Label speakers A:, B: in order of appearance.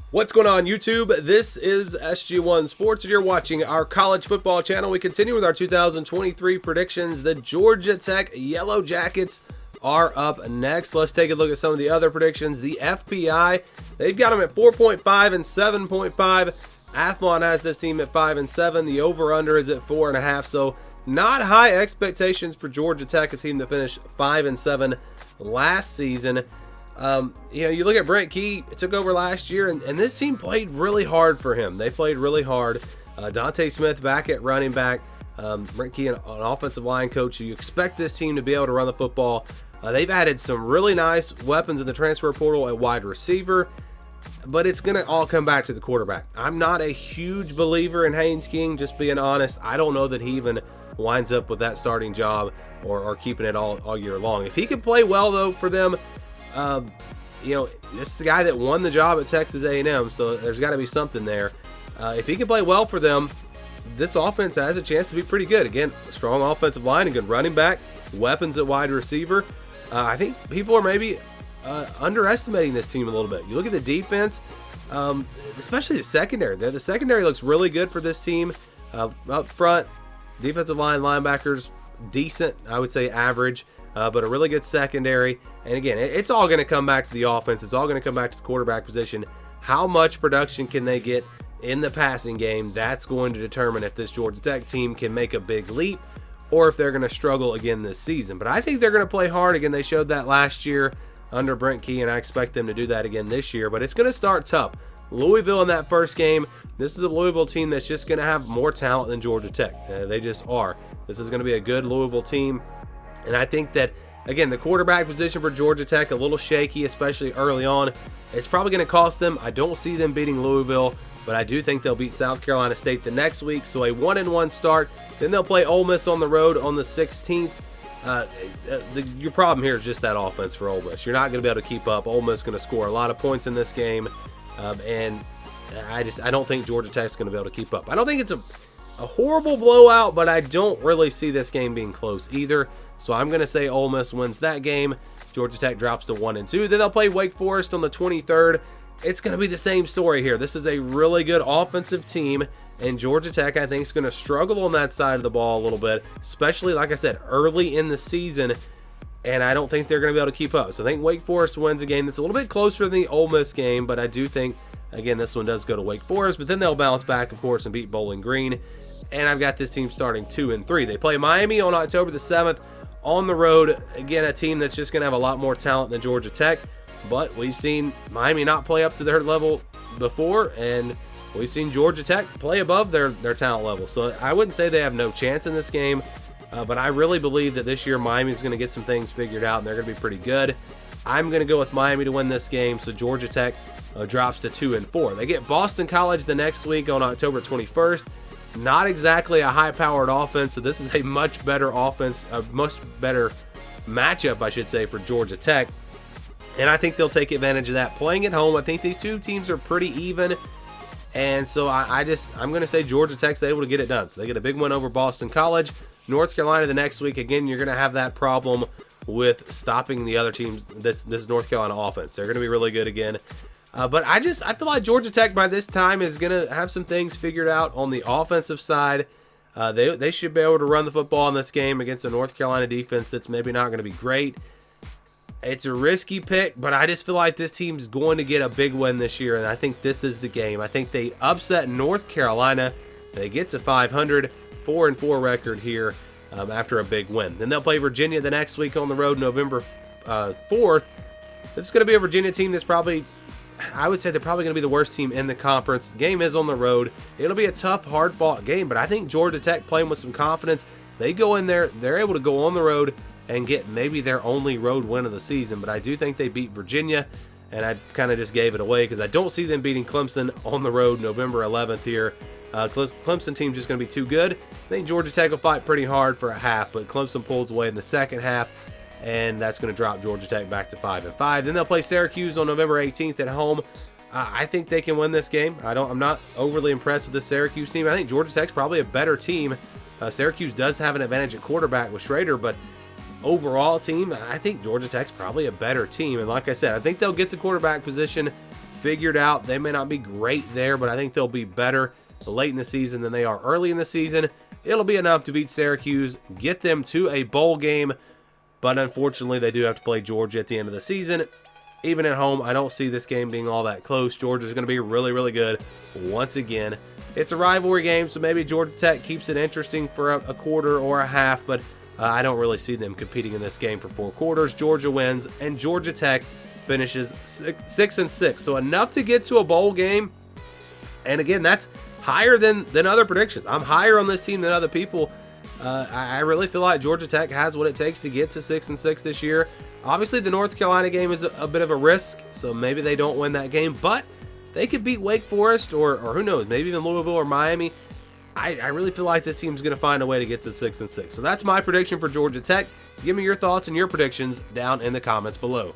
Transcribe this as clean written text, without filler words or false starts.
A: What's going on, YouTube? This is SG1 Sports, and you're watching our college football channel. We continue with our 2023 predictions. The Georgia Tech Yellow Jackets are up next. Let's take a look at some of the other predictions. The FPI, they've got them at 4.5 and 7.5. Athlon has this team at 5 and 7. The over/under is at 4.5. So not high expectations for Georgia Tech, a team that finished 5 and 7 last season. You look at Brent Key, took over last year, and this team played really hard for him. They played really hard. Dante Smith back at running back. Brent Key, an offensive line coach. You expect this team to be able to run the football. They've added some really nice weapons in the transfer portal at wide receiver, but it's going to all come back to the quarterback. I'm not a huge believer in Haynes King, just being honest. I don't know that he even winds up with that starting job or keeping it all year long. If he can play well, though, for them, this is the guy that won the job at Texas A&M, so there's got to be something there. If he can play well for them, this offense has a chance to be pretty good. Again, a strong offensive line, a good running back, weapons at wide receiver. I think people are maybe underestimating this team a little bit. You look at the defense, especially the secondary. The secondary looks really good for this team. Up front, defensive line, linebackers, decent, I would say average. But a really good secondary. And again, it's all going to come back to the offense. It's all going to come back to the quarterback position. How much production can they get in the passing game? That's going to determine if this Georgia Tech team can make a big leap or if they're going to struggle again this season. But I think they're going to play hard. Again, they showed that last year under Brent Key, and I expect them to do that again this year. But it's going to start tough. Louisville in that first game, this is a Louisville team that's just going to have more talent than Georgia Tech. They just are. This is going to be a good Louisville team. And I think that, again, the quarterback position for Georgia Tech, a little shaky, especially early on. It's probably going to cost them. I don't see them beating Louisville, but I do think they'll beat South Carolina State the next week. So a 1-1 start. Then they'll play Ole Miss on the road on the 16th. Your problem here is just that offense for Ole Miss. You're not going to be able to keep up. Ole Miss is going to score a lot of points in this game. And I don't think Georgia Tech is going to be able to keep up. I don't think it's a horrible blowout, but I don't really see this game being close either. So I'm going to say Ole Miss wins that game. Georgia Tech drops to 1-2. Then they'll play Wake Forest on the 23rd. It's going to be the same story here. This is a really good offensive team, and Georgia Tech, I think, is going to struggle on that side of the ball a little bit, especially, like I said, early in the season, and I don't think they're going to be able to keep up. So I think Wake Forest wins a game that's a little bit closer than the Ole Miss game, but I do think, again, this one does go to Wake Forest, but then they'll bounce back, of course, and beat Bowling Green. And I've got this team starting 2-3. They play Miami on October the 7th on the road. Again, a team that's just going to have a lot more talent than Georgia Tech. But we've seen Miami not play up to their level before, and we've seen Georgia Tech play above their talent level. So I wouldn't say they have no chance in this game, but I really believe that this year Miami's going to get some things figured out, and they're going to be pretty good. I'm going to go with Miami to win this game, so Georgia Tech drops to 2-4. They get Boston College the next week on October 21st. Not exactly a high-powered offense, so this is a much better offense, a much better matchup, I should say, for Georgia Tech. And I think they'll take advantage of that. Playing at home, I think these two teams are pretty even. And so I'm going to say Georgia Tech's able to get it done. So they get a big win over Boston College. North Carolina the next week. Again, you're going to have that problem with stopping the other teams, this North Carolina offense. They're going to be really good again. But I feel like Georgia Tech by this time is going to have some things figured out on the offensive side. They should be able to run the football in this game against a North Carolina defense that's maybe not going to be great. It's a risky pick, but I just feel like this team's going to get a big win this year, and I think this is the game. I think they upset North Carolina. They get to 500, 4-4 record here after a big win. Then they'll play Virginia the next week on the road, November 4th. This is going to be a Virginia team that's probably, I would say they're probably going to be the worst team in the conference. The game is on the road. It'll be a tough, hard-fought game, but I think Georgia Tech playing with some confidence. They go in there, they're able to go on the road and get maybe their only road win of the season. But I do think they beat Virginia, and I kind of just gave it away because I don't see them beating Clemson on the road November 11th here. Clemson team's just going to be too good. I think Georgia Tech will fight pretty hard for a half, but Clemson pulls away in the second half, and that's going to drop Georgia Tech back to 5-5. Then they'll play Syracuse on November 18th at home. I think they can win this game. I'm not overly impressed with this Syracuse team. I think Georgia Tech's probably a better team. Syracuse does have an advantage at quarterback with Schrader, but overall team, I think Georgia Tech's probably a better team. And like I said, I think they'll get the quarterback position figured out. They may not be great there, but I think they'll be better late in the season than they are early in the season. It'll be enough to beat Syracuse, get them to a bowl game, but unfortunately they do have to play Georgia at the end of the season. Even at home, I don't see this game being all that close. Georgia's going to be really, really good once again. It's a rivalry game, so maybe Georgia Tech keeps it interesting for a quarter or a half, but I don't really see them competing in this game for 4 quarters. Georgia wins, and Georgia Tech finishes 6-6, so enough to get to a bowl game. And again, that's higher than other predictions. I'm higher on this team than other people. I really feel like Georgia Tech has what it takes to get to 6-6 this year. Obviously, the North Carolina game is a bit of a risk, so maybe they don't win that game, but they could beat Wake Forest or who knows, maybe even Louisville or Miami. I really feel like this team's going to find a way to get to 6-6. So that's my prediction for Georgia Tech. Give me your thoughts and your predictions down in the comments below.